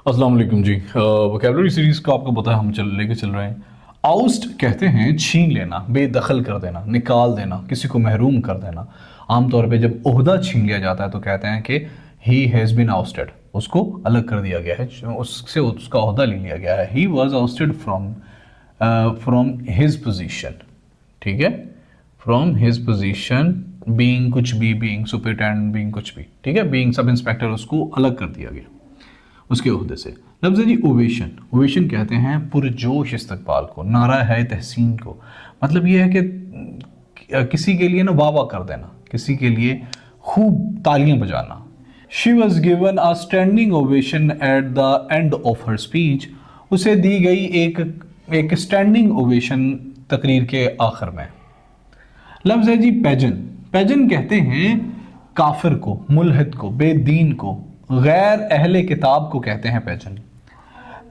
अस्सलाम वालेकुम जी। Vocabulary series का आपको पता है हम लेके चल रहे हैं। आउस्ट कहते हैं छीन लेना, बेदखल कर देना, निकाल देना, किसी को महरूम कर देना। आमतौर पे जब ओहदा छीन लिया जाता है तो कहते हैं कि ही हैज़ बीन आउस्टेड, उसको अलग कर दिया गया है, उससे उसका ओहदा ले लिया गया है। He was ousted from his position, ठीक है, फ्रॉम हिज पोजीशन, बीइंग कुछ भी, बीइंग सुपरिटेंडेंट, बीइंग कुछ भी, ठीक है, बीइंग सब इंस्पेक्टर, उसको अलग कर दिया गया उसके ओहदे से। लफ्ज़ है जी ओवेशन। ओवेशन कहते हैं पुरजोश इस्तकबाल को, नारा है तहसीन को। मतलब ये है कि किसी के लिए ना वाह वाह कर देना, किसी के लिए खूब तालियां बजाना। She was given a standing ovation at the end of her speech. उसे दी गई एक स्टैंडिंग ओवेशन तकरीर के आखिर में। लफ्ज़ है जी पैजन। पैजन कहते हैं काफिर को, मुल्हिद को, बेदीन को, गैर अहले किताब को कहते हैं पैजन।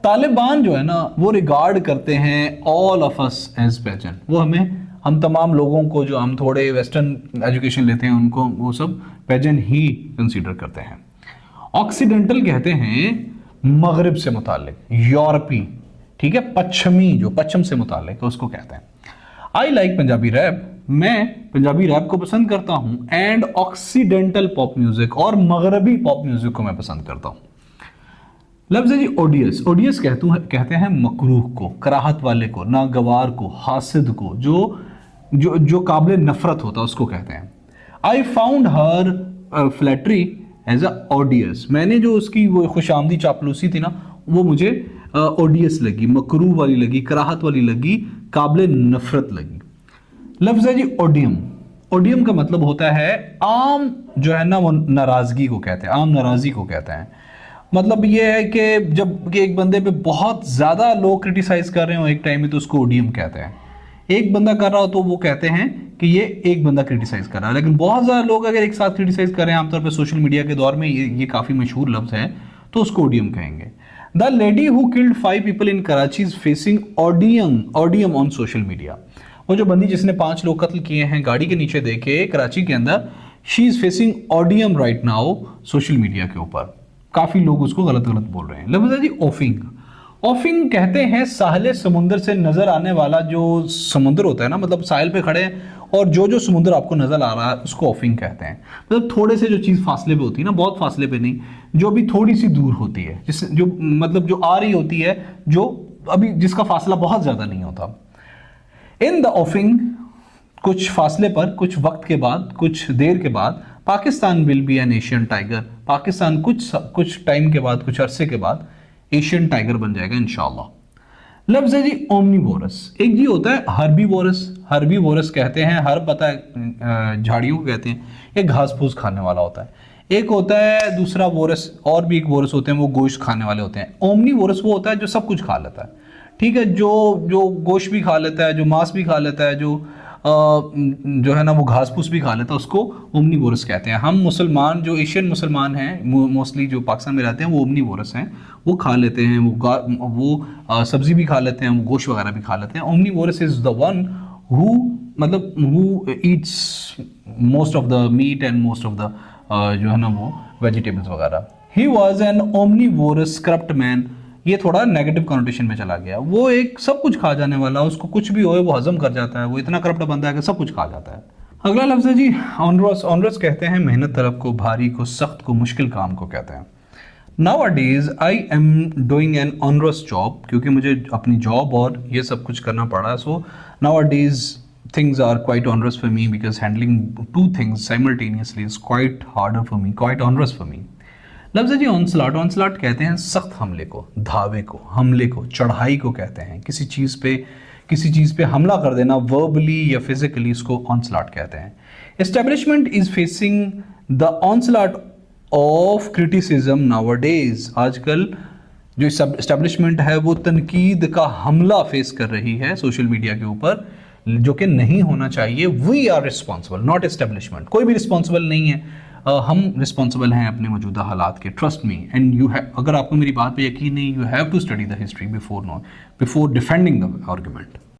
तालिबान जो है ना वो रिगार्ड करते हैं all of us as pagan. वो हम तमाम लोगों को, जो हम थोड़े वेस्टर्न एजुकेशन लेते हैं, उनको वो सब पैजन ही कंसीडर करते हैं। ऑक्सीडेंटल कहते हैं मगरिब से मुतालिक, यूरोपी, ठीक है, पश्चिमी, जो पश्चिम से मुतालिक है उसको कहते हैं। I like Punjabi rap. मैं पंजाबी रैप को पसंद करता हूं। एंड ऑक्सीडेंटल पॉप म्यूजिक, और मगरबी पॉप म्यूजिक को मैं पसंद करता हूं। लफ्ज़ है जी ओडियस। ओडियस कहते हैं मकरूह को, कराहत वाले को, नागवार को, हासिद को, जो जो जो काबिल नफरत होता है उसको कहते हैं। I found her flattery as a odious. मैंने जो उसकी वो खुशामदी चापलूसी थी ना, वो मुझे ओडियस लगी, मकरूह वाली लगी, कराहत वाली लगी, काबिल नफरत लगी। लफ्ज़ है जी ओडियम। ओडियम का मतलब होता है आम, जो है ना वो नाराज़गी को कहते हैं, आम नाराज़गी को कहते हैं। मतलब ये है कि जब एक बंदे पे बहुत ज़्यादा लोग क्रिटिसाइज़ कर रहे हो एक टाइम में, तो उसको ओडियम कहते हैं। एक बंदा कर रहा हो तो वो कहते हैं कि ये एक बंदा क्रिटिसाइज़ कर रहा है। लेकिन बहुत ज़्यादा लोग अगर एक साथ क्रिटिसाइज़ कर रहे हैं, आमतौर पर सोशल मीडिया के दौर में ये काफ़ी मशहूर लफ्ज़ है, तो उसको ओडियम कहेंगे। The lady who killed 5 people in Karachi is facing odium on social media. वो जो बंदी जिसने 5 लोग कत्ल किए हैं गाड़ी के नीचे देखे कराची के अंदर, she is facing odium right now social media के ऊपर। काफी लोग उसको गलत बोल रहे हैं। लफ्ज़ है जी ऑफिंग। ऑफिंग कहते हैं साहिल समुंदर से नजर आने वाला जो समुंदर होता है ना, मतलब साहिल पे खड़े हैं और जो समुंदर आपको नजर आ रहा है उसको ऑफिंग कहते हैं। मतलब थोड़े से जो चीज़ फासले पे होती है ना, बहुत फासले पे नहीं, जो भी थोड़ी सी दूर होती है, जो मतलब जो आ रही होती है, जो अभी जिसका फासला बहुत ज़्यादा नहीं होता। इन द ऑफिंग, कुछ फासले पर, कुछ वक्त के बाद, कुछ देर के बाद, Pakistan will be N Asian tiger. Pakistan कुछ टाइम के बाद, कुछ अरसे के बाद एशियन टाइगर बन जाएगा इंशाल्लाह। लफ्ज़ है जी ओमनीवोरस। एक जी होता है हर्बीवोरस। हर्बीवोरस कहते हैं, हर पता है झाड़ियों को कहते हैं, ये घास फूस खाने वाला होता है। एक होता है दूसरा वोरस, और भी एक वोरस होते हैं, वो गोश्त खाने वाले होते हैं। ओमनीवोरस वो होता है जो सब कुछ खा लेता है, ठीक है, जो गोश्त भी खा लेता है, जो मांस भी खा लेता है, जो है ना वो घास फूस भी खा लेता है, उसको ओमनीवोरस कहते हैं। हम मुसलमान, जो एशियन मुसलमान हैं, मोस्टली जो पाकिस्तान में रहते हैं, वो ओमनीवोरस हैं, वो खा लेते हैं, वो सब्जी भी खा लेते हैं, वो गोश्त वगैरह भी खा लेते हैं। Omnivorous is the one who eats most of the meat and most of the जो है ना वो वेजिटेबल्स वगैरह। He was an omnivorous corrupt man. ये थोड़ा नेगेटिव कनोटेशन में चला गया। वो एक सब कुछ खा जाने वाला, उसको कुछ भी होए वो हजम कर जाता है, वो इतना करप्ट बंदा है कि सब कुछ खा जाता है। अगला लफ्ज़ है जी ऑनरस। ऑनरस कहते हैं मेहनत तलब को, भारी को, सख्त को, मुश्किल काम को कहते हैं। Nowadays I am doing an onerous job, क्योंकि मुझे अपनी जॉब और ये सब कुछ करना पड़ा। सो nowadays things are quite onerous for me because handling 2 things simultaneously is quite harder for me, quite onerous for me. लफ्ज़ है जी ऑनस्लॉट। ऑनस्लॉट कहते हैं सख्त हमले को, धावे को, हमले को, चढ़ाई को कहते हैं। किसी चीज़ पे हमला कर देना वर्बली या फिजिकली, इसको ऑनस्लॉट कहते हैं। Establishment is facing the onslaught of criticism nowadays. आजकल जो एस्टेब्लिशमेंट है वो तनकीद का हमला फेस कर रही है सोशल मीडिया के ऊपर, जो कि नहीं होना चाहिए। We are responsible, not establishment. कोई भी रिस्पॉन्सिबल नहीं है, हम रिस्पॉन्सिबल हैं अपने मौजूदा हालात के। Trust me, and you have, अगर आपको मेरी बात पे यकीन नहीं, you have to study the history before defending the argument.